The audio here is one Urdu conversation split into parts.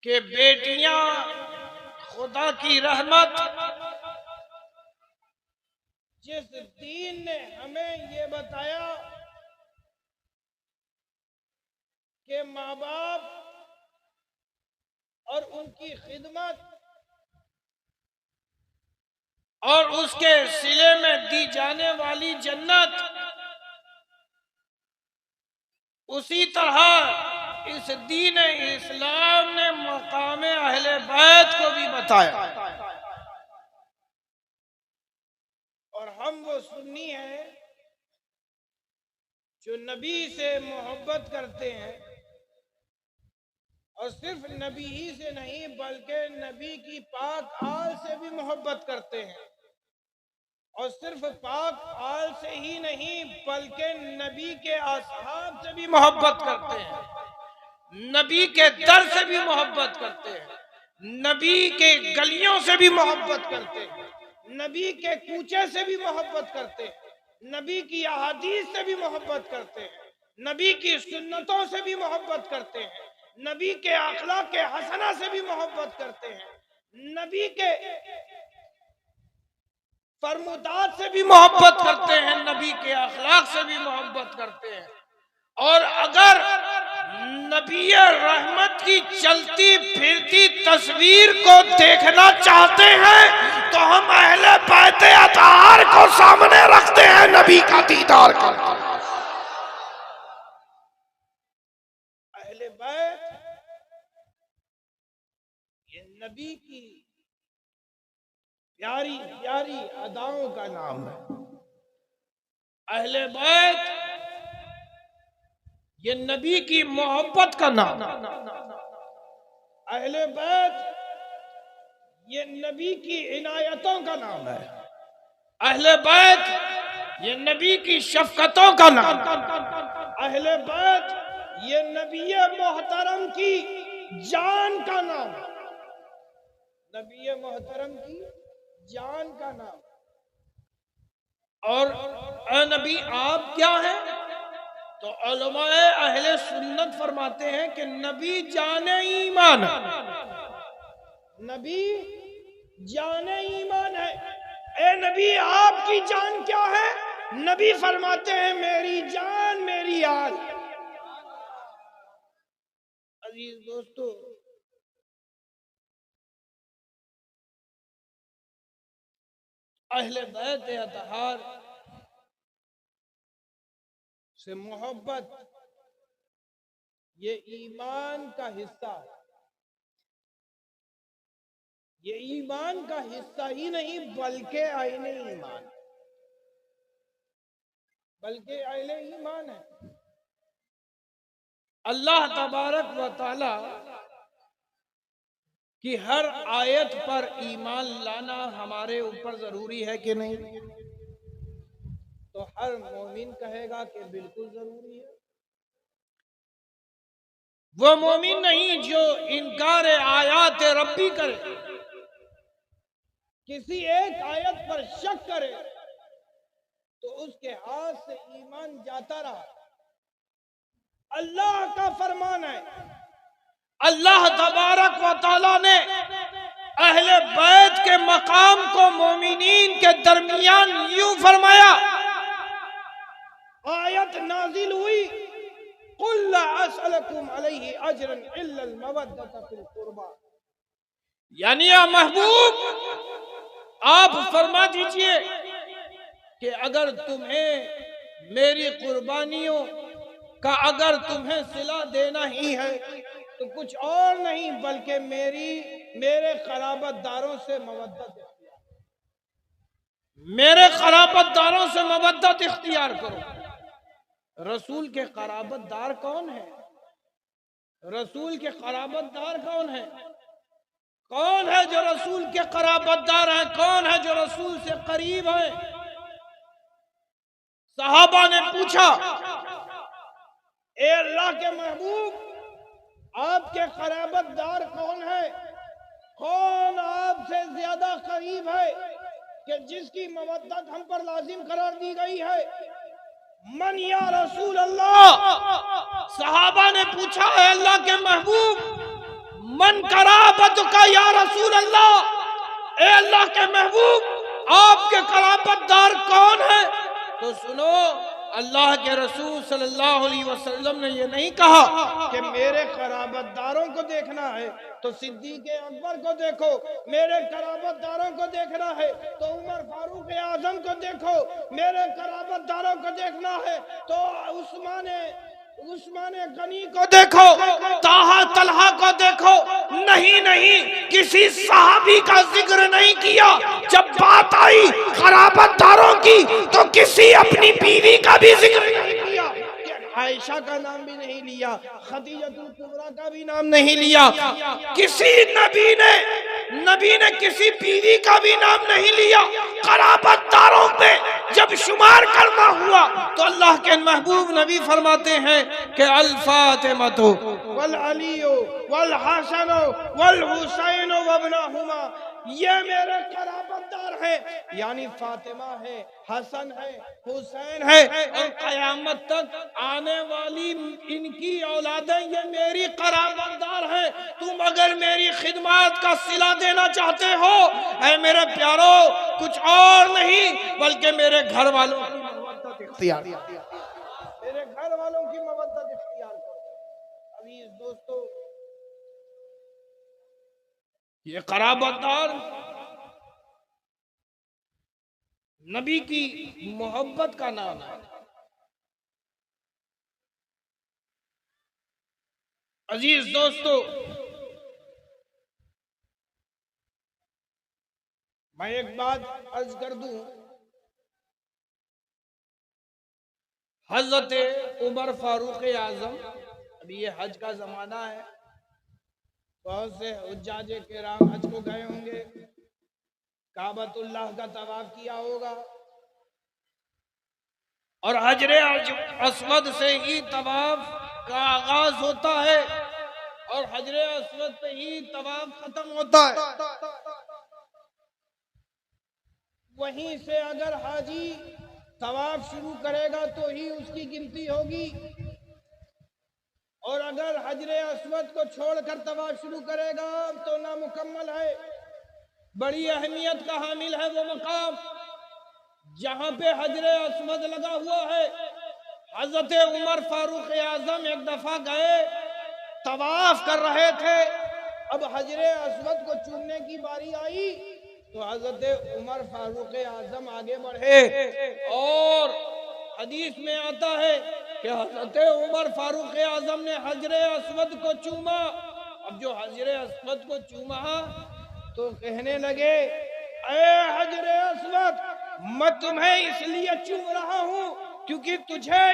کہ بیٹیاں خدا کی رحمت، جس دین نے ہمیں یہ بتایا کہ ماں باپ اور ان کی خدمت اور اس کے صلے میں دی جانے والی جنت، اسی طرح اس دین اسلام نے مقام اہل بیت کو بھی بتایا. اور ہم وہ سنی ہیں جو نبی سے محبت کرتے ہیں، اور صرف نبی ہی سے نہیں بلکہ نبی کی پاک آل سے بھی محبت کرتے ہیں، اور صرف پاک آل سے ہی نہیں بلکہ نبی کے اصحاب سے بھی محبت کرتے ہیں، نبی کے در سے بھی محبت کرتے ہیں، نبی کے گلیوں سے بھی محبت کرتے ہیں، نبی کے کوچے سے بھی محبت کرتے ہیں، نبی کی احادیث سے بھی محبت کرتے ہیں، نبی کی سنتوں سے بھی محبت کرتے ہیں، نبی کے اخلاق حسنہ سے بھی محبت کرتے ہیں، نبی کے فرمودات سے بھی محبت کرتے ہیں، نبی کے اخلاق سے بھی محبت کرتے ہیں. اور اگر نبی رحمت کی چلتی پھرتی تصویر کو دیکھنا چاہتے ہیں تو ہم اہل بیت اطہار کو سامنے رکھتے ہیں، نبی کا دیدار کرتے ہیں. اہل بیت یہ نبی کی پیاری پیاری اداؤں کا نام ہے. اہل بیت یہ نبی کی محبت کا نام. اہل بیت یہ نبی کی عنایتوں کا نام ہے. اہل بیت یہ نبی کی شفقتوں کا نام. اہل بیت یہ نبی محترم کی جان کا نام. نبی محترم کی جان کا نام. اور اے نبی آپ کیا ہیں؟ تو علماء اہل سنت فرماتے ہیں کہ نبی جان ایمان ہے. نبی جان ایمان ہے. اے نبی آپ کی جان کیا ہے؟ نبی فرماتے ہیں میری جان میری آل. عزیز دوستو، اہل بیت اطہار سے محبت یہ ایمان کا حصہ ہے. یہ ایمان کا حصہ ہی نہیں بلکہ عین ایمان، بلکہ اہل ایمان ہے. اللہ تبارک و تعالی کی ہر آیت پر ایمان لانا ہمارے اوپر ضروری ہے کہ نہیں؟ تو ہر مومن کہے گا کہ بالکل ضروری ہے. وہ مومن نہیں جو انکار آیات ربی کرے، کسی ایک آیت پر شک کرے تو اس کے ہاتھ سے ایمان جاتا رہا. اللہ کا فرمان ہے، اللہ تبارک و تعالی نے اہل بیت کے مقام کو مومنین کے درمیان یوں فرمایا. آیت نازل ہوئی قُلْ لَا أَسْأَلُكُمْ عَلَيْهِ أَجْرًا إِلَّا الْمَوَدَّةَ فِي الْقُرْبَى. یعنی یا محبوب آپ فرما دیجئے کہ اگر تمہیں میری قربانیوں کا اگر تمہیں صلہ دینا ہی ہے تو کچھ اور نہیں بلکہ میرے قرابت داروں سے مودت اختیار، میرے قرابت داروں سے مودت اختیار کرو. رسول کے قرابت دار کون ہے؟ رسول کے قرابت دار کون ہے؟ کون ہے جو رسول کے قرابت دار ہیں؟ کون ہے جو رسول سے قریب ہیں؟ صحابہ نے پوچھا اے اللہ کے محبوب آپ کے قرابت دار کون ہے؟ کون آپ سے زیادہ قریب ہے کہ جس کی مودت ہم پر لازم قرار دی گئی ہے؟ من یا رسول اللہ. صحابہ نے پوچھا اے اللہ کے محبوب من قرابتک یا رسول اللہ، اے اللہ کے محبوب آپ کے قرابت دار کون ہیں؟ تو سنو، اللہ کے رسول صلی اللہ علیہ وسلم نے یہ نہیں کہا کہ میرے قرابت داروں کو دیکھنا ہے تو صدیق اکبر کو دیکھو، میرے قرابت داروں کو دیکھنا ہے تو عمر فاروق اعظم کو دیکھو، میرے قرابت داروں کو دیکھنا ہے تو عثمان غنی کو دیکھو، طلحہ کو دیکھو۔ نہیں، کسی صحابی کا ذکر نہیں کیا۔ جب بات آئی قرابت داروں کی تو کسی اپنی بیوی کا بھی ذکر نہیں کیا، عائشہ کا نام بھی نہیں لیا، خدیجہ الکبریٰ کا بھی نام نہیں لیا، کسی نبی نے کسی بیوی کا بھی نام نہیں لیا۔ قرابت داروں پہ جب شمار کرنا ہوا تو اللہ کے محبوب نبی فرماتے ہیں کہ الفاطمۃ والعلی والحسن والحسین وابنہما، یہ میرے قرابت دار ہیں، یعنی فاطمہ ہے، حسن ہے، حسین ہے، اور قیامت تک آنے والی ان کی اولادیں یہ میری قرابت دار ہیں۔ تم اگر میری خدمات کا صلہ دینا چاہتے ہو، اے میرے پیارو، کچھ اور نہیں بلکہ میرے گھر والوں کی مودت اختیار کرو، میرے گھر والوں کی مودت اختیار کرو۔ عزیز دوستو، یہ قرابت دار نبی کی محبت کا نام ہے۔ عزیز دوستو، میں ایک بات عرض کر دوں، حضرت عمر فاروق اعظم، ابھی یہ حج کا زمانہ ہے، بہت سے حجاج کرام حج کو گئے ہوں گے، کعبۃ اللہ کا طواف کیا ہوگا، اور حجر اسود سے ہی طواف کا آغاز ہوتا ہے اور حجر اسود پہ ہی طواف ختم ہوتا ہے۔ وہیں سے اگر حاجی طواف شروع کرے گا تو ہی اس کی گنتی ہوگی، اور اگر حجر اسود کو چھوڑ کر طواف شروع کرے گا تو نامکمل ہے۔ بڑی اہمیت کا حامل ہے وہ مقام جہاں پہ حجر اسود لگا ہوا ہے۔ حضرت عمر فاروق اعظم ایک دفعہ گئے، طواف کر رہے تھے، اب حجر اسود کو چومنے کی باری آئی تو حضرت عمر فاروق اعظم آگے بڑھے، اور حدیث میں آتا ہے کہ حضرت عمر فاروق اعظم نے حجر اسود کو چوما۔ اب جو حجر اسود کو چوما تو کہنے لگے، اے حجر اسود، میں تمہیں اس لیے چوم رہا ہوں کیونکہ تجھے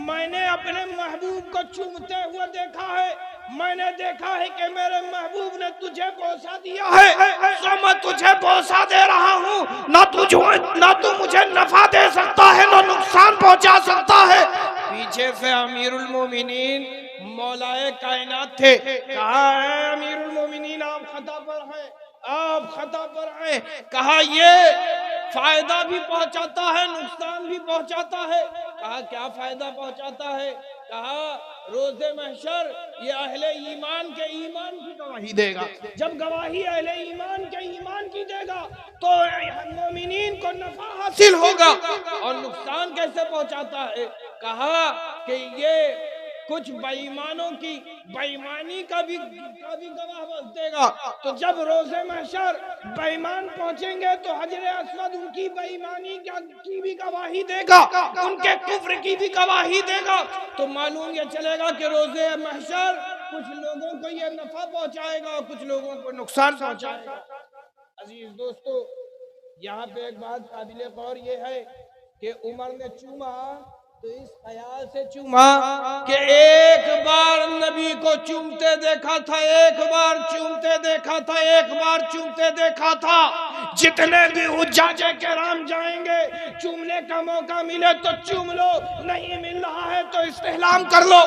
میں نے اپنے محبوب کو چومتے ہوئے دیکھا ہے، میں نے دیکھا ہے کہ میرے محبوب نے تجھے بوسہ دیا ہے، تو میں تجھے بوسہ دے رہا ہوں، نہ تو مجھے نفع دے سکتا ہے نہ نقصان پہنچا سکتا ہے۔ پیچھے سے امیر المومنین مولائے کائنات تھے، کہا اے امیر المومنین آپ خطا پر ہیں، آپ خطا پر ہیں۔ کہا یہ فائدہ بھی پہنچاتا ہے نقصان بھی پہنچاتا ہے۔ کہا کیا فائدہ پہنچاتا ہے؟ کہا روز محشر یہ اہل ایمان کے ایمان کی گواہی دے گا، جب گواہی اہل ایمان کے ایمان کی دے گا تو مومنین کو نفع حاصل ہوگا۔ اور نقصان کیسے پہنچاتا ہے؟ کہا کہ یہ کچھ بے ایمانوں کی بے ایمانی کا بھی گواہ دے گا، تو جب روز محشر بے ایمان پہنچیں گے تو حجر اسود ان کی بے ایمانی کی بھی گواہی دے گا، ان کے کفر کی بھی گواہی دے گا، تو معلوم یہ چلے گا کہ روز محشر کچھ لوگوں کو یہ نفع پہنچائے گا اور کچھ لوگوں کو نقصان پہنچائے گا۔ عزیز دوستو، یہاں پہ ایک بات قابل غور یہ ہے کہ عمر نے چوما تو اس خیال سے چوما کہ ایک بار نبی کو چومتے دیکھا تھا، ایک بار چومتے دیکھا تھا، ایک بار چومتے دیکھا تھا۔ جتنے بھی حجاج کرام جائیں گے چومنے کا موقع ملے تو چوم لو، نہیں مل رہا ہے تو استحلام کر لو،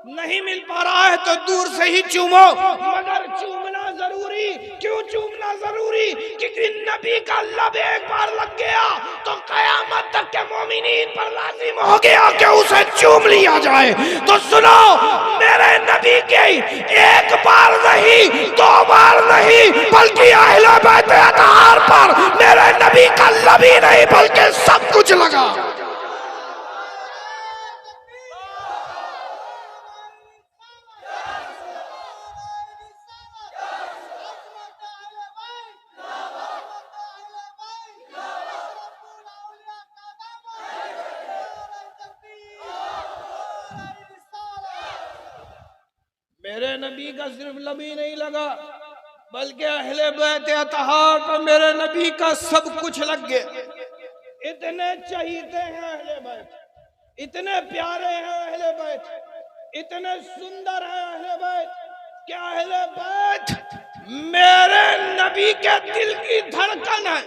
نہیں مل پا رہا ہے تو دور سے ہی چومو، مگر چومنا ضروری کیوں چومنا ضروری؟ کیونکہ نبی کا لب ایک بار لگ گیا تو قیامت تک کے مومنین پر لازم ہو گیا کہ اسے چوم لیا جائے۔ تو سنو، میرے نبی کی ایک بار نہیں، دو بار نہیں، بلکہ اہل بیت اطہار پر میرے نبی کا لب ہی نہیں بلکہ سب کچھ لگا۔ میرے نبی کا صرف لبی نہیں لگا بلکہ اہل بیت اطہار پر میرے نبی کا سب کچھ لگ گیا۔ اتنے چہیتے ہیں اہل بیت، اتنے پیارے ہیں اہل بیت، اتنے سندر ہیں اہل بیت کہ اہل بیت میرے نبی کے دل کی دھڑکن ہے۔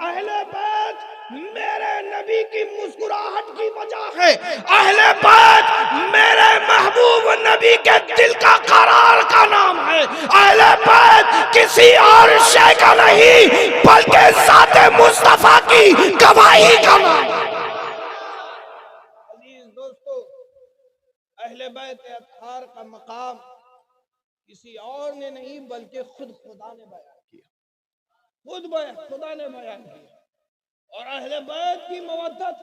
اہل بیت میرے نبی کی مسکراہٹ کی وجہ ہے۔ اہل بیت میرے محبوب نبی کے دل کا قرار کا نام ہے۔ اہل بیت کسی اور شے کا نہیں بلکہ ذات مصطفیٰ کی گواہی کا نام ہے۔ عزیز دوستو، اہل بیت اطہار کا مقام کسی اور نے نہیں بلکہ خود خدا نے بیان کیا، خود خدا نے بیان کیا۔ اور اہل بیت کی مودت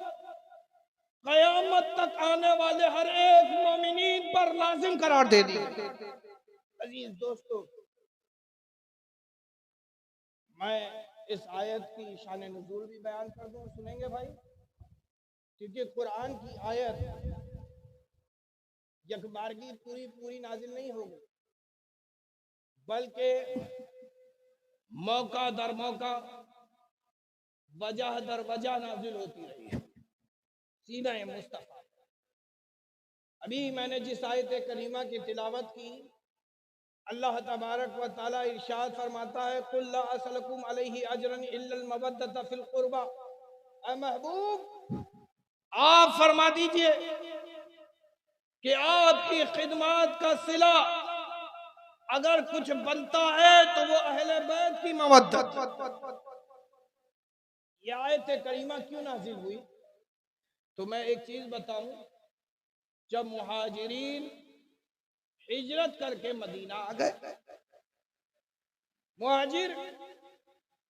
قیامت تک آنے والے ہر ایک مومنین پر لازم قرار دے دی۔ عزیز دوستو، میں اس آیت کی شان نزول بھی بیان کر دوں، سنیں گے بھائی؟ کیونکہ قرآن کی آیت یک بارگی پوری نازل نہیں ہوگی بلکہ موقع در موقع، وجہ در وجہ نازل ہوتی رہی ہے۔ سینہ مصطفیٰ، ابھی میں نے جس آیت کریمہ کی تلاوت کی، اللہ تبارک و تعالی ارشاد فرماتا ہے قُلْ لَا أَسْأَلُكُمْ عَلَيْهِ أَجْرًا إِلَّا الْمَوَدَّةَ فِي الْقُرْبَى۔ اے محبوب، آپ فرما دیجئے کہ آپ کی خدمات کا صلہ اگر کچھ بنتا ہے تو وہ اہل بیت کی مودت۔ یہ آیت کریمہ کیوں نازل ہوئی؟ تو میں ایک چیز بتاؤں، جب مہاجرین ہجرت کر کے مدینہ آ گئے، مہاجر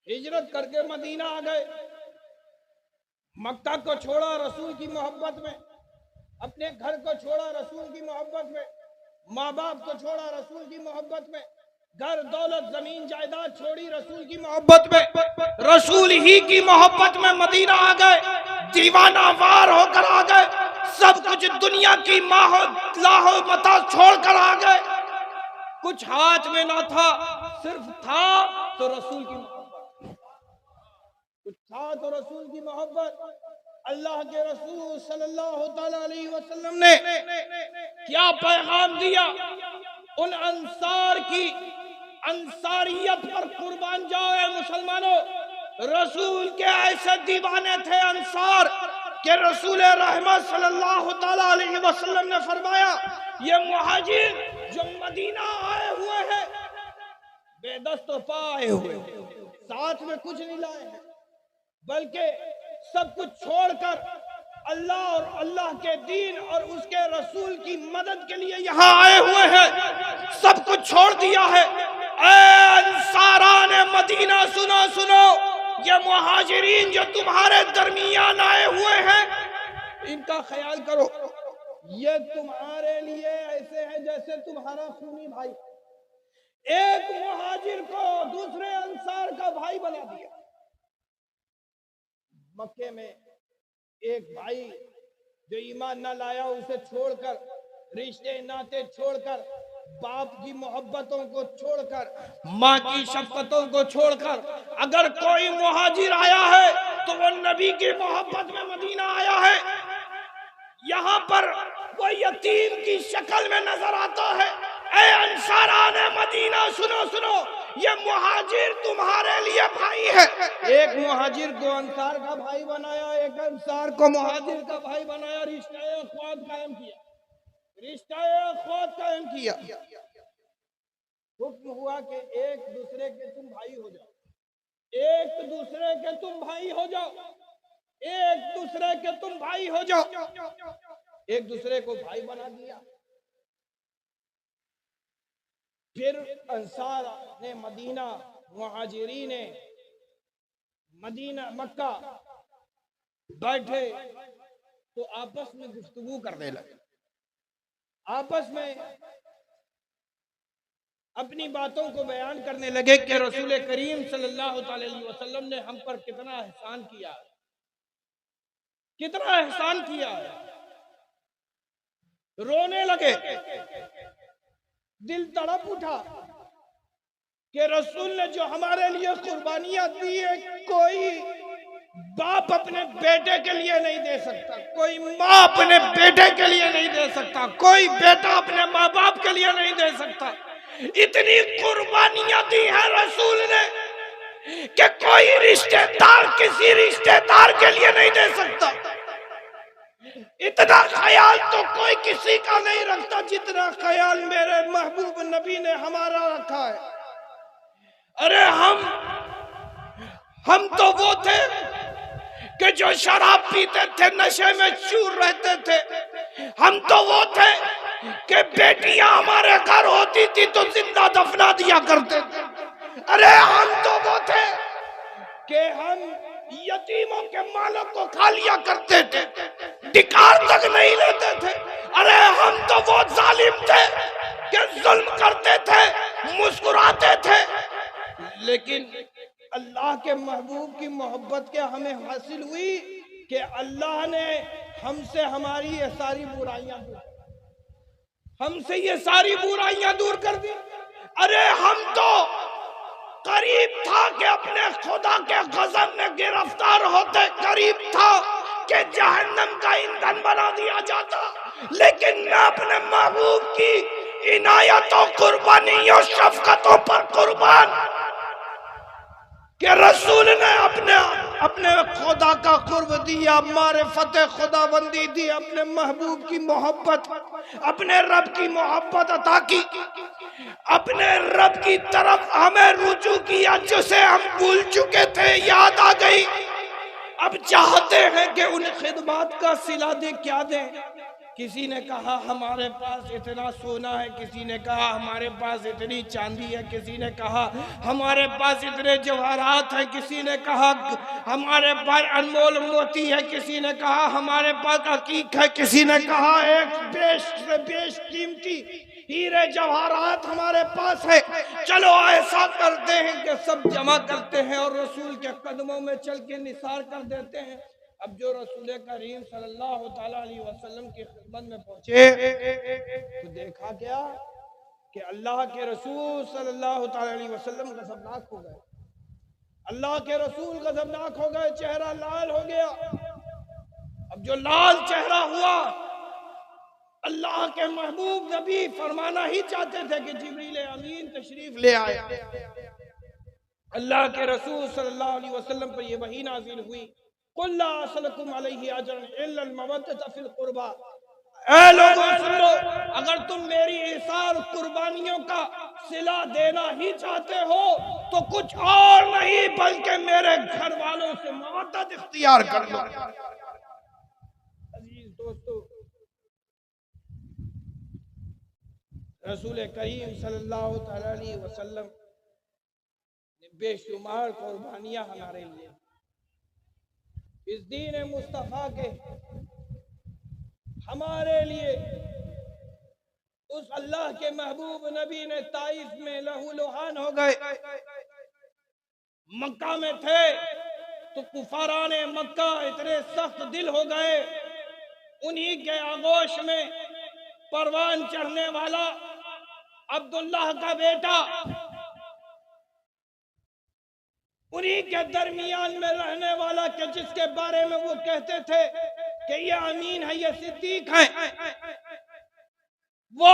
ہجرت کر کے مدینہ آ گئے، مکہ کو چھوڑا رسول کی محبت میں، اپنے گھر کو چھوڑا رسول کی محبت میں، ماں باپ کو چھوڑا رسول کی محبت میں، گھر دولت زمین جائیداد چھوڑی رسول کی محبت میں، رسول ہی کی محبت میں مدینہ آ گئے، دیوانہ وار ہو کر آ گئے، سب کچھ دنیا کی لاہ و متاع چھوڑ کر آ گئے۔ کچھ ہاتھ میں نہ تھا، صرف تھا تو رسول کی محبت، کچھ تھا تو رسول کی محبت۔ اللہ کے رسول صلی اللہ علیہ وسلم نے کیا پیغام دیا؟ ان انصار کی انصاریت پر قربان جاؤ اے مسلمانوں۔ رسول کے ایسے دیوانے تھے انصار کہ رسول رحمت صلی اللہ علیہ وسلم نے فرمایا یہ مہاجر جو مدینہ آئے ہوئے ہیں بے دست و پا آئے ہوئے ہیں، ساتھ میں کچھ نہیں لائے ہیں بلکہ سب کچھ چھوڑ کر اللہ اور اللہ کے دین اور اس کے رسول کی مدد کے لیے یہاں آئے ہوئے ہیں، سب کچھ چھوڑ دیا ہے۔ اے انصاران مدینہ، سنو سنو، یہ مہاجرین جو تمہارے درمیان آئے ہوئے ہیں ان کا خیال کرو، یہ تمہارے لیے ایسے ہیں جیسے تمہارا خونی بھائی۔ ایک مہاجر کو دوسرے انصار کا بھائی بنا دیا۔ مکے میں ایک بھائی جو ایمان نہ لایا اسے چھوڑ کر، رشتے ناتے چھوڑ کر، باپ کی محبتوں کو چھوڑ کر، ماں کی شفقتوں کو چھوڑ کر اگر کوئی مہاجر آیا ہے تو وہ نبی کی محبت میں مدینہ آیا ہے۔ یہاں پر وہ یتیم کی شکل میں نظر آتا ہے۔ اے انصاران مدینہ، سنو سنو، یہ مہاجر تمہارے لیے بھائی ہے۔ ایک مہاجر کو انصار کا بھائی بنایا، ایک انصار کو مہاجر کا بھائی بنایا، رشتہ اخوات قائم کیا، رشتہ اخوات قائم کیا۔ حکم ہوا کہ ایک دوسرے کے تم بھائی ہو جاؤ، ایک دوسرے کے تم بھائی ہو جاؤ، ایک دوسرے کے تم بھائی ہو جاؤ، ایک دوسرے کو بھائی بنا دیا۔ پھر انصار نے مدینہ، مہاجرین نے مدینہ مکہ بیٹھے تو آپس میں گفتگو کرنے لگے، آپس میں اپنی باتوں کو بیان کرنے لگے کہ رسول کریم صلی اللہ علیہ وسلم نے ہم پر کتنا احسان کیا، کتنا احسان کیا۔ رونے لگے، دل تڑپ اٹھا کہ رسول نے جو ہمارے لیے قربانیاں دی ہیں، کوئی باپ اپنے بیٹے کے لیے نہیں دے سکتا، کوئی ماں اپنے بیٹے کے لیے نہیں دے سکتا، کوئی بیٹا اپنے ماں باپ کے لیے نہیں دے سکتا۔ اتنی قربانیاں دی ہیں رسول نے کہ کوئی رشتہ دار کسی رشتہ دار کے لیے نہیں دے سکتا۔ اتنا خیال تو کوئی کسی کا نہیں رکھتا جتنا خیال میرے محبوب نبی نے ہمارا رکھا ہے۔ ارے ہم تو وہ تھے کہ جو شراب پیتے تھے، نشے میں چور رہتے تھے، ہم تو وہ تھے کہ بیٹیاں ہمارے گھر ہوتی تھی تو زندہ دفنا دیا کرتے تھے۔ ارے ہم تو وہ تھے کہ ہم یتیموں کے مالوں کو کھا لیا کرتے تھے، ڈکار تک نہیں لیتے تھے۔ ارے ہم تو وہ ظالم تھے کہ ظلم کرتے تھے، مسکراتے تھے، لیکن اللہ کے محبوب کی محبت کیا ہمیں حاصل ہوئی کہ اللہ نے ہم سے ہماری یہ ساری برائیاں دور، ہم سے یہ ساری برائیاں دور کر دی۔ ارے ہم تو قریب تھا کہ اپنے خدا کے غضب میں گرفتار ہوتے، قریب تھا کہ جہنم کا ایندھن بنا دیا جاتا، لیکن میں اپنے محبوب کی عنایت و قربانی و شفقتوں پر قربان کہ رسول نے اپنے خدا کا قرب دیا، معرفت خدا بندی دی، اپنے محبوب کی محبت، اپنے رب کی محبت عطا کی، اپنے رب کی طرف ہمیں رجوع کیا جسے ہم بھول چکے تھے، یاد آ گئی۔ اب چاہتے ہیں کہ ان خدمات کا صلہ دے کیا دیں۔ کسی نے کہا ہمارے پاس اتنا سونا ہے، کسی نے کہا ہمارے پاس اتنی چاندی ہے، کسی نے کہا ہمارے پاس اتنے جواہرات ہیں، کسی نے کہا ہمارے پاس انمول موتی ہے، کسی نے کہا ہمارے پاس عقیق ہے، کسی نے کہا ایک بیش سے بیش قیمتی ہیرے جواہرات ہمارے پاس ہے۔ چلو ایسا کرتے ہیں کہ سب جمع کرتے ہیں اور رسول کے قدموں میں چل کے نثار کر دیتے ہیں۔ اب جو رسول کریم صلی اللہ تعالیٰ علیہ وسلم کی خدمت میں پہنچے تو دیکھا کیا کہ اللہ کے رسول صلی اللہ تعالیٰ علیہ وسلم غضبناک ہو گئے، اللہ کے رسول غضبناک ہو گئے، چہرہ لال ہو گیا۔ اب جو لال چہرہ ہوا، اللہ کے محبوب نبی فرمانا ہی چاہتے تھے کہ جبریل امین تشریف لے آئے۔ اللہ کے رسول صلی اللہ علیہ وسلم پر یہ وحی نازل ہوئی، قُلْ لَا أَسْأَلُكُمْ عَلَيْهِ أَجْرًا إِلَّا الْمَوَدَّةَ فِي الْقُرْبَى۔ اے لوگوں سنو، اگر تم میری ایثار قربانیوں کا صلہ دینا ہی چاہتے ہو تو کچھ اور نہیں بلکہ میرے گھر والوں سے مودت اختیار کر لو۔ عزیز دوستو، رسول کریم صلی اللہ علیہ وسلم نے بے شمار قربانیاں ہمارے لیے اس دین مصطفیٰ کے ہمارے لیے، اس اللہ کے محبوب نبی نے طائف میں لہو لہان ہو گئے۔ مکہ میں تھے تو کفاران مکہ اتنے سخت دل ہو گئے، انہی کے آغوش میں پروان چڑھنے والا عبداللہ کا بیٹا، انہی کے درمیان میں رہنے والا کہ جس کے بارے میں وہ کہتے تھے کہ یہ امین ہے، یہ صدیق ہے، وہ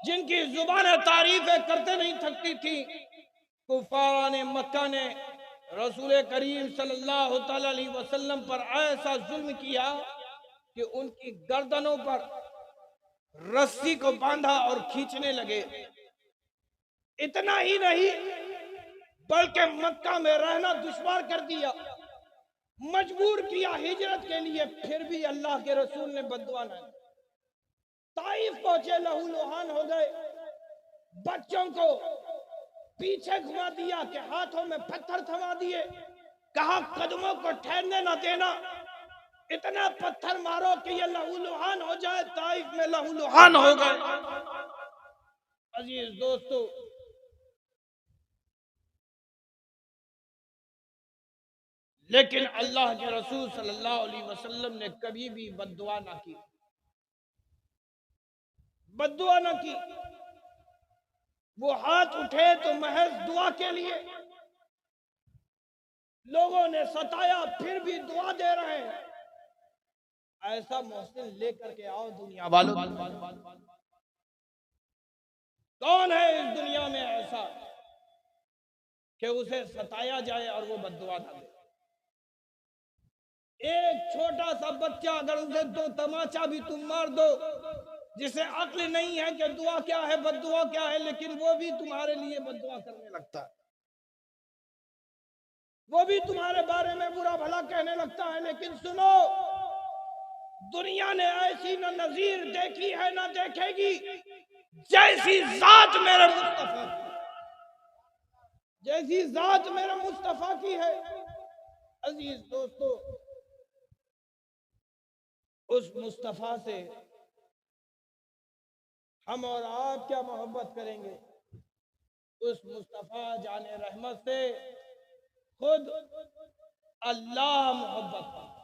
جن کی زبان تعریفیں کرتے نہیں تھکتی تھی، کفاران مکہ نے رسول کریم صلی اللہ تعالی علیہ وسلم پر ایسا ظلم کیا کہ ان کی گردنوں پر رسی کو باندھا اور کھینچنے لگے۔ اتنا ہی نہیں بلکہ مکہ میں رہنا دشوار کر دیا، مجبور کیا ہجرت کے لیے، پھر بھی اللہ کے رسول نے بد دعا نہ کی۔ طائف پہنچے، لہو لہان ہو گئے، بچوں کو پیچھے گھما دیا کہ ہاتھوں میں پتھر تھما دیے، کہا قدموں کو ٹھہرنے نہ دینا، اتنا پتھر مارو کہ یہ لہو لہان ہو جائے۔ طائف میں لہو لہان ہو گئے۔ عزیز دوستو، لیکن اللہ کے رسول صلی اللہ علیہ وسلم نے کبھی بھی بد دعا نہ کی، بد دعا نہ کی۔ وہ ہاتھ اٹھے تو محض دعا کے لیے، لوگوں نے ستایا پھر بھی دعا دے رہے ہیں۔ ایسا محسن لے کر کے آؤ دنیا والوں، کون ہے اس دنیا میں ایسا کہ اسے ستایا جائے اور وہ بد دعا نہ دے؟ ایک چھوٹا سا بچہ اگر اسے دو تماچا بھی تم مار دو، جسے عقل نہیں ہے کہ دعا کیا ہے بد دعا کیا ہے، لیکن وہ بھی تمہارے لیے بد دعا کرنے لگتا ہے، وہ بھی تمہارے بارے میں برا بھلا کہنے لگتا ہے۔ لیکن سنو، دنیا نے ایسی نہ نظیر دیکھی ہے نہ دیکھے گی جیسی ذات میرے مصطفیٰ کی، جیسی ذات میرے مصطفیٰ کی ہے۔ عزیز دوستو، اس مصطفیٰ سے ہم اور آپ کیا محبت کریں گے؟ اس مصطفیٰ جان رحمت سے خود اللہ محبت کرتا ہے،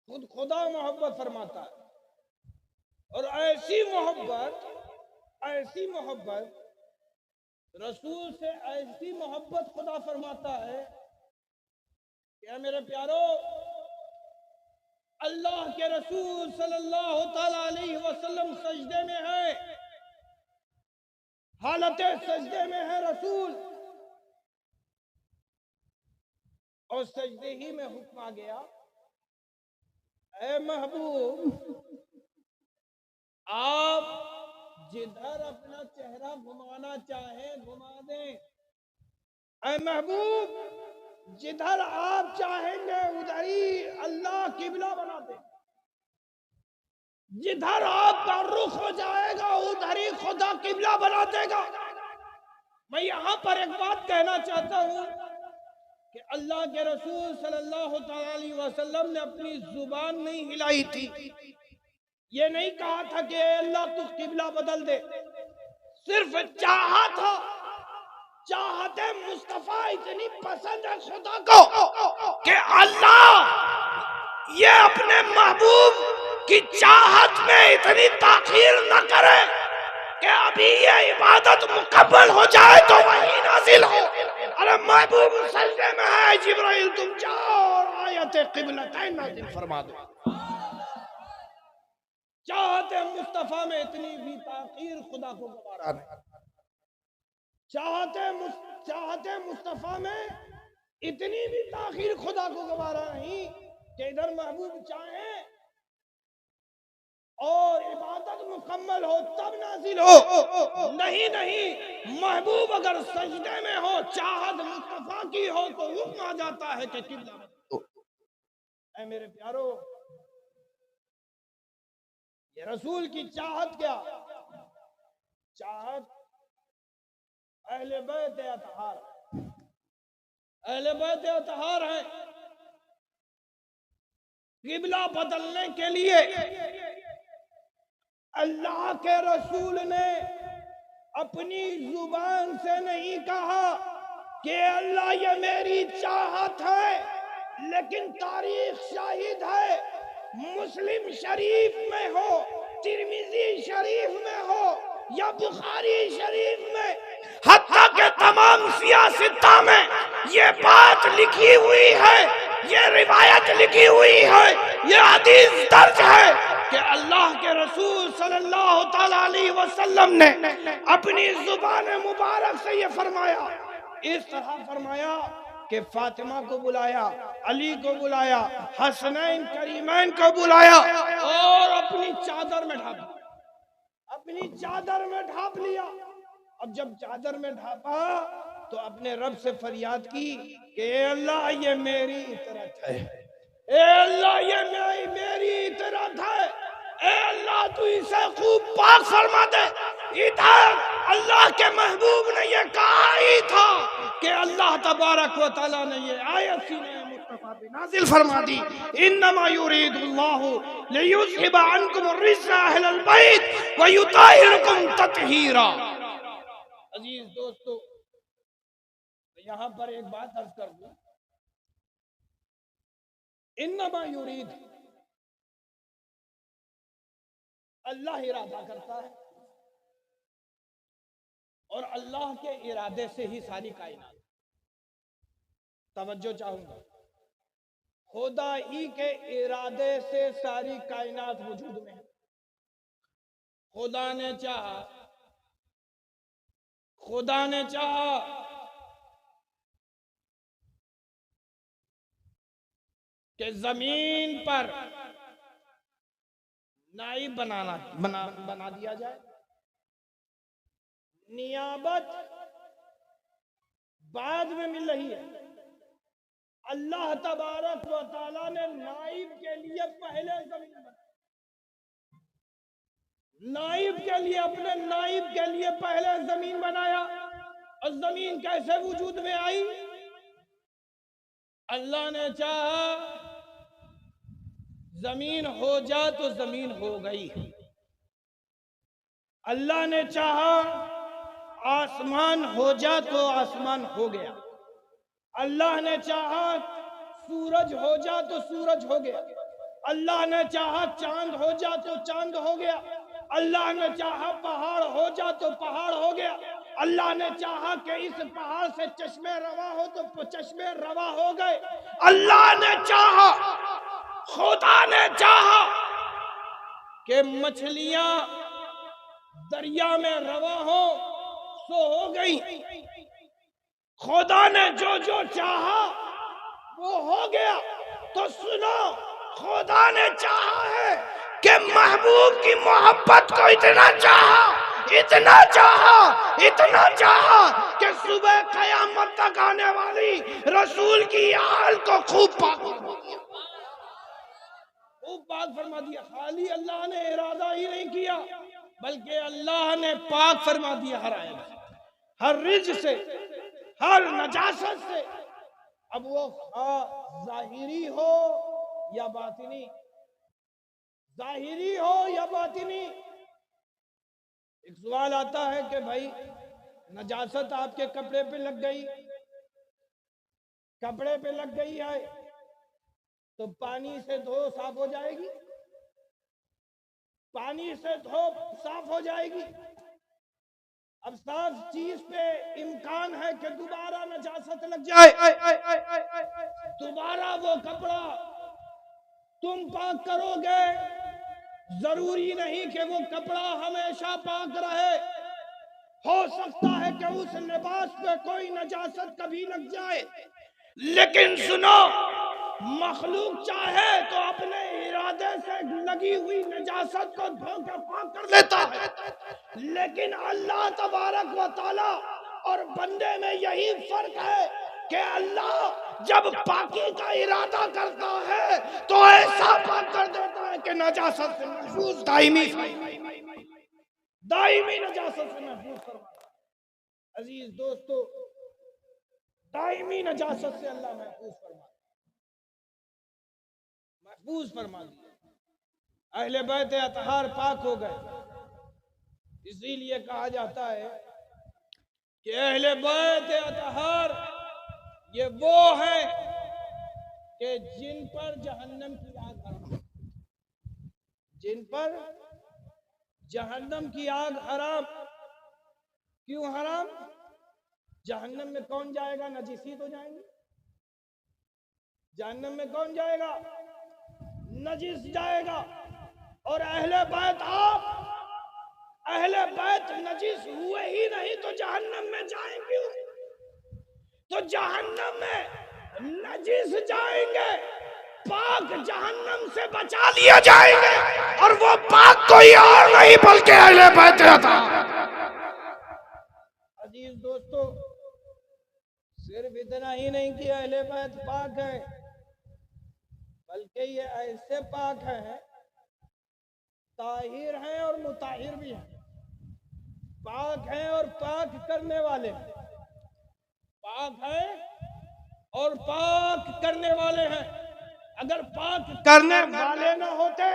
خود خدا محبت فرماتا ہے۔ اور ایسی محبت رسول سے، ایسی محبت خدا فرماتا ہے کہ اے میرے پیارو، اللہ کے رسول صلی اللہ تعالی علیہ وسلم سجدے میں ہے، حالت سجدے میں ہے رسول، اور سجدے ہی میں حکم آ گیا، اے محبوب، آپ جدھر اپنا چہرہ گھمانا چاہیں گھما دیں۔ اے محبوب، جدھر آپ چاہیں گے ادھر ہی اللہ قبلہ بنا دیں، جدھر آپ کا رخ ہو جائے گا ادھر ہی خدا قبلہ بنا دے گا۔ میں یہاں پر ایک بات کہنا چاہتا ہوں کہ اللہ کے رسول صلی اللہ علیہ وسلم نے اپنی زبان نہیں ہلائی تھی، یہ نہیں کہا تھا کہ اے اللہ تو قبلہ بدل دے، صرف چاہا تھا۔ چاہت مصطفیٰ اتنی پسند ہے خدا کو کہ اللہ یہ اپنے محبوب کی چاہت میں اتنی تاخیر نہ کرے کہ ابھی یہ عبادت مکمل ہو جائے تو وہی نازل ہو، ارے محبوب سجدے میں ہے، جبرائیل تم جاؤ اور آیت قبلتین نازل فرما دو۔ چاہت مصطفیٰ میں اتنی بھی تاخیر خدا کو گوارا نہیں، چاہت مصطفیٰ میں اتنی بھی تاخیر خدا کو گوارا نہیں کہ ادھر محبوب چاہیں اور عبادت مکمل ہو تب نازل ہو، نہیں، محبوب اگر سجدے میں ہو، چاہت مصطفیٰ کی ہو تو حکم آ جاتا ہے کہ قبلہ بدلو۔ اے میرے پیارو، یہ رسول کی چاہت کیا؟ چاہت اہل بیت اطہار، اہل بیت اطہار ہیں۔ قبلہ بدلنے کے لیے اللہ کے رسول نے اپنی زبان سے نہیں کہا کہ اللہ یہ میری چاہت ہے، لیکن تاریخ شاہد ہے، مسلم شریف میں ہو، ترمذی شریف میں ہو یا بخاری شریف میں، حتیٰ کہ تمام سیاستہ میں یہ بات لکھی ہوئی ہے، یہ روایت لکھی ہوئی ہے، یہ حدیث درج ہے کہ اللہ کے رسول صلی اللہ تعالی علیہ وسلم نے اپنی زبان مبارک سے یہ فرمایا، اس طرح فرمایا کہ فاطمہ کو بلایا، علی کو بلایا، حسنین کریمین کو بلایا اور اپنی چادر میں ڈھانپ لیا، اپنی چادر میں ڈھانپ لیا اب جب چادر میں ڈھانپا تو اپنے رب سے فریاد کی کہ اے اللہ یہ میری اطاعت ہے، اے اللہ یہ میری اطاعت ہے، اے اللہ تو اسے خوب پاک فرما دے۔ ادھر اللہ کے محبوب نے یہ کہا ہی تھا کہ اللہ تبارک و تعالیٰ نے یہ آیت سینہ مصطفیٰ پہ نازل فرما دی، انما یرید اللہ لیذھب عنکم الرجس اہل البیت ویطہرکم تطہیرا۔ عزیز دوستو، یہاں پر ایک بات عرض کر دوں، انما یرید اللہ ارادہ کرتا ہے، اور اللہ کے ارادے سے ہی ساری کائنات۔ توجہ چاہوں گا، خدا ہی کے ارادے سے ساری کائنات وجود میں ہے۔ خدا نے چاہا کہ زمین پر نائب بنا دیا جائے، نیابت بعد میں مل رہی ہے۔ اللہ تبارک و تعالیٰ نے نائب کے لیے پہلے زمین بنائی، نائب کے لیے اپنے نائب کے لیے پہلے زمین بنایا۔ اور زمین کیسے وجود میں آئی؟ اللہ نے چاہا زمین ہو جا تو زمین ہو گئی، اللہ نے چاہا آسمان ہو جا تو آسمان ہو گیا، اللہ نے چاہا سورج ہو جا تو سورج ہو گیا، اللہ نے چاہا چاند ہو جا تو چاند ہو گیا، اللہ نے چاہا پہاڑ ہو جا تو پہاڑ ہو گیا، اللہ نے چاہا کہ اس پہاڑ سے چشمے رواں ہو تو چشمے رواں ہو گئے، اللہ نے چاہا، خدا نے چاہا کہ مچھلیاں دریا میں رواں ہو سو ہو گئی۔ خدا نے جو جو چاہا وہ ہو گیا۔ تو سنو، خدا نے چاہا ہے کہ محبوب کی محبت کو اتنا چاہا کہ صبح قیامت تک آنے والی رسول کی آل کو خوب پاک فرما دیا۔ خالی اللہ نے ارادہ ہی نہیں کیا، بلکہ اللہ نے پاک فرما دیا ہر عیب سے، ہر رجس سے، ہر نجاست سے۔ اب وہ ظاہری ہو یا باطنی، ظاہری ہو یا باطنی۔ ایک سوال آتا ہے کہ بھائی نجاست آپ کے کپڑے پہ لگ گئی، ہے تو پانی سے دھو صاف ہو جائے گی؟ پانی سے دھو صاف ہو جائے گی؟ اب صاف چیز پہ امکان ہے کہ دوبارہ نجاست لگ جائے، دوبارہ وہ کپڑا تم پاک کرو گے، ضروری نہیں کہ وہ کپڑا ہمیشہ پاک رہے، ہو سکتا ہے کہ اس لباس پہ کوئی نجاست کبھی لگ جائے۔ لیکن سنو، مخلوق چاہے تو اپنے ارادے سے لگی ہوئی نجاست کو دھو کے پاک کر لیتا ہے، لیکن اللہ تبارک و تعالی اور بندے میں یہی فرق ہے کہ اللہ جب پاکی کا ارادہ کرتا ہے تو ایسا پاک کر دیتا ہے کہ نجاست سے محفوظ دائمی نجاست سے محفوظ فرماتا ہے۔ عزیز دوستو، دائمی نجاست سے اللہ محفوظ فرما دیا۔ اہل بیت اطہار پاک ہو گئے، اسی لیے کہا جاتا ہے کہ اہل بیت اطہار یہ وہ ہیں کہ جن پر جہنم کی آگ حرام، جن پر جہنم کی آگ حرام۔ کیوں حرام؟ جہنم میں کون جائے گا؟ نجیسی تو جائیں گے۔ جہنم میں کون جائے گا؟ نجس جائے گا۔ اور اہل بیت نجس ہوئے ہی نہیں تو جہنم میں جائیں گے، تو جہنم میں نجس جائیں گے، پاک جہنم سے بچا لیا جائیں گے، اور وہ پاک کوئی اور نہیں بلکہ اہل بیت اطہار۔ عزیز دوستو، صرف اتنا ہی نہیں کہ اہل بیت پاک ہیں، بلکہ یہ ایسے پاک ہیں، طاہر ہیں اور مطہر بھی ہیں، پاک ہیں اور پاک کرنے والے ہیں، پاک ہیں اور پاک کرنے والے ہیں۔ اگر پاک کرنے والے نہ ہوتے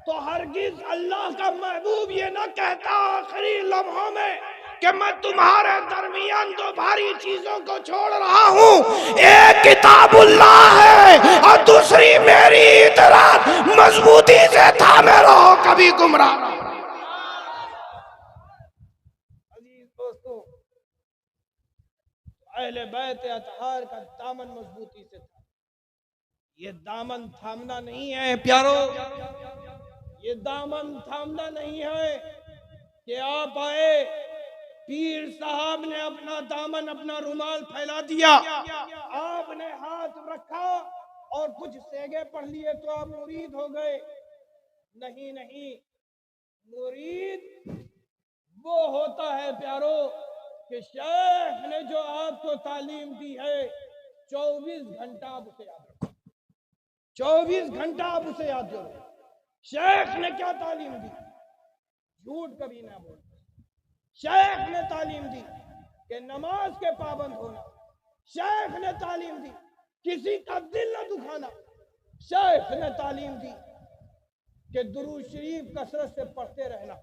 تو ہرگز اللہ کا محبوب یہ نہ کہتا آخری لمحوں میں کہ میں تمہارے درمیان دو بھاری چیزوں کو چھوڑ رہا ہوں، ایک کتاب اللہ ہے اور دوسری میری اطاعت، مضبوطی سے تھامے رہو، کبھی گمراہ نہ ہو۔ عزیز دوستو، اہل بیت اطہار کا دامن مضبوطی سے تھا۔ یہ دامن تھامنا نہیں ہے پیارو، یہ دامن تھامنا نہیں ہے کہ آپ آئے، پیر صاحب نے اپنا دامن، اپنا رومال پھیلا دیا، آپ نے ہاتھ رکھا اور کچھ سیگے پڑھ لیے تو آپ مرید ہو گئے۔ نہیں نہیں، مرید وہ ہوتا ہے پیارو کہ شیخ نے جو آپ کو تعلیم دی ہے 24 گھنٹہ آپ اسے یاد رکھو، 24 گھنٹہ آپ اسے یاد رکھو۔ شیخ نے کیا تعلیم دی؟ جھوٹ کبھی نہ بولنا۔ شیخ نے تعلیم دی کہ نماز کے پابند ہونا، شیخ نے تعلیم دی کسی کا دل نہ دکھانا، شیخ نے تعلیم دی کہ درود شریف کثرت سے پڑھتے رہنا۔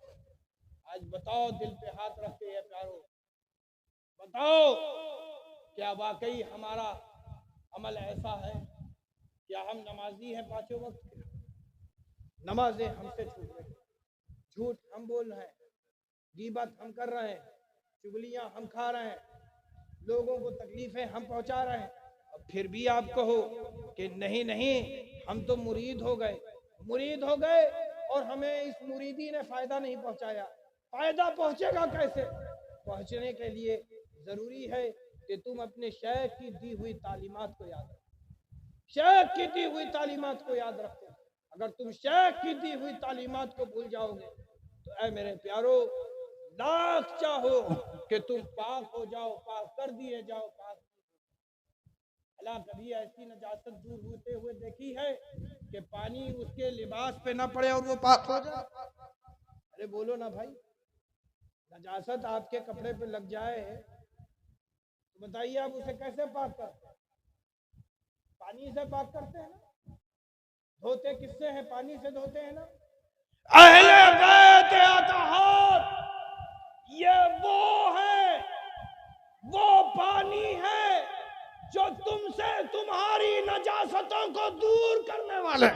آج بتاؤ، دل پہ ہاتھ رکھتے ہیں پیارو، بتاؤ کیا واقعی ہمارا عمل ایسا ہے؟ کیا ہم نمازی ہیں پانچوں وقت کے؟ نمازیں ہم سے چھوٹ رہی، جھوٹ ہم بول رہے ہیں، غیبت ہم کر رہے ہیں، چغلیاں ہم کھا رہے ہیں، لوگوں کو تکلیفیں ہم پہنچا رہے ہیں، اور پھر بھی آپ کہو کہ نہیں نہیں ہم تو مرید ہو گئے اور ہمیں اس مریدی نے فائدہ نہیں پہنچایا۔ فائدہ پہنچے گا کیسے؟ پہنچنے کے لیے ضروری ہے کہ تم اپنے شیخ کی دی ہوئی تعلیمات کو یاد رکھو، شیخ کی دی ہوئی تعلیمات کو یاد رکھو۔ اگر تم شیخ کی دی ہوئی تعلیمات کو بھول جاؤ گے تو اے میرے پیارو، لاکھ چاہو کہ تم پاک ہو جاؤ، پاک کر دیے جاؤ، پاک اللہ کبھی ایسی نجاست دور ہوتے ہوئے دیکھی ہے کہ پانی اس کے لباس پہ نہ پڑے اور وہ پاک ہو جائے؟ ارے بولو نا بھائی، نجاست آپ کے کپڑے پہ لگ جائے تو بتائیے آپ اسے کیسے پاک کرتے ہیں؟ پانی سے پاک کرتے ہیں نا؟ دھوتے کس سے ہیں؟ پانی سے دھوتے ہیں نا؟ اہل بیت اطہار یہ وہ ہے، وہ پانی ہے جو تم سے تمہاری نجاستوں کو دور کرنے والے۔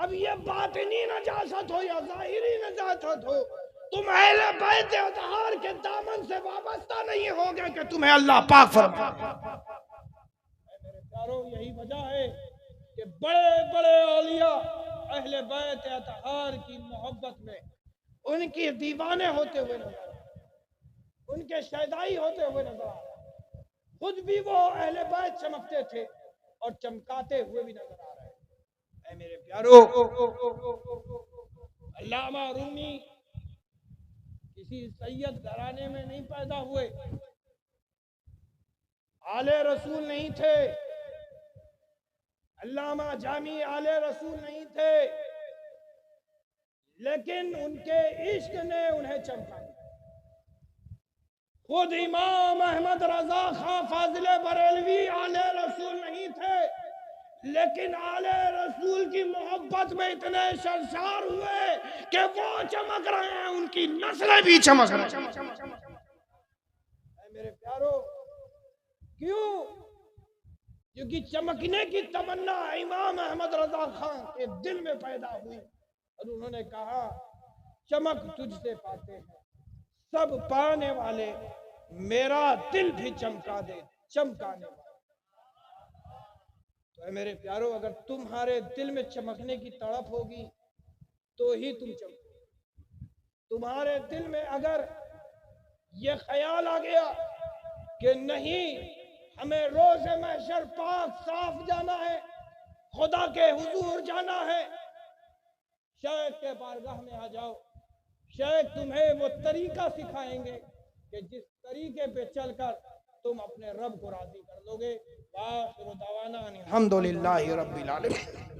اب یہ باطنی نجاست ہو یا ظاہری نجاست ہو، تم اہل بیت اطہار کے دامن سے وابستہ نہیں ہوگے کہ تمہیں اللہ پاک فرمائے۔ میرے پیارو، یہی وجہ ہے کہ بڑے بڑے اولیاء اہل بیت اطہار کی محبت میں ان کی دیوانے ہوتے ہوئے نظر آ رہے ہیں، ان کے شیدائی ہوتے ہوئے نظر آ رہے ہیں۔ خود بھی وہ اہل بیت چمکتے تھے اور چمکاتے ہوئے بھی نظر آ رہے ہیں۔ اے میرے پیارو، علامہ رومی کسی سید گھرانے میں نہیں پیدا ہوئے، آل رسول نہیں تھے، علامہ جامی آل رسول نہیں تھے، لیکن ان کے عشق نے انہیں چمکا۔ خود امام احمد رضا خان فاضل بریلوی آل رسول نہیں تھے، لیکن آل رسول کی محبت میں اتنے سرشار ہوئے کہ وہ چمک رہے ہیں، ان کی نسلیں بھی چمک رہے ہیں۔ اے میرے پیارو، کیوں؟ کیونکہ چمکنے کی تمنا امام احمد رضا خان کے دل میں پیدا ہوئی اور انہوں نے کہا چمک تجھ سے پاتے ہیں سب پانے والے، میرا دل بھی چمکا دے چمکانے والے۔ تو اے میرے پیارو، اگر تمہارے دل میں چمکنے کی تڑپ ہوگی تو ہی تم چمکو۔ تمہارے دل میں اگر یہ خیال آ گیا کہ نہیں، ہمیں روز محشر پاک صاف جانا ہے، خدا کے حضور جانا ہے، شیخ کے بارگاہ میں آ جاؤ، شیخ تمہیں وہ طریقہ سکھائیں گے کہ جس طریقے پہ چل کر تم اپنے رب کو راضی کر لو گے۔ وآخر دعوانا ان الحمدللہ رب العالمین۔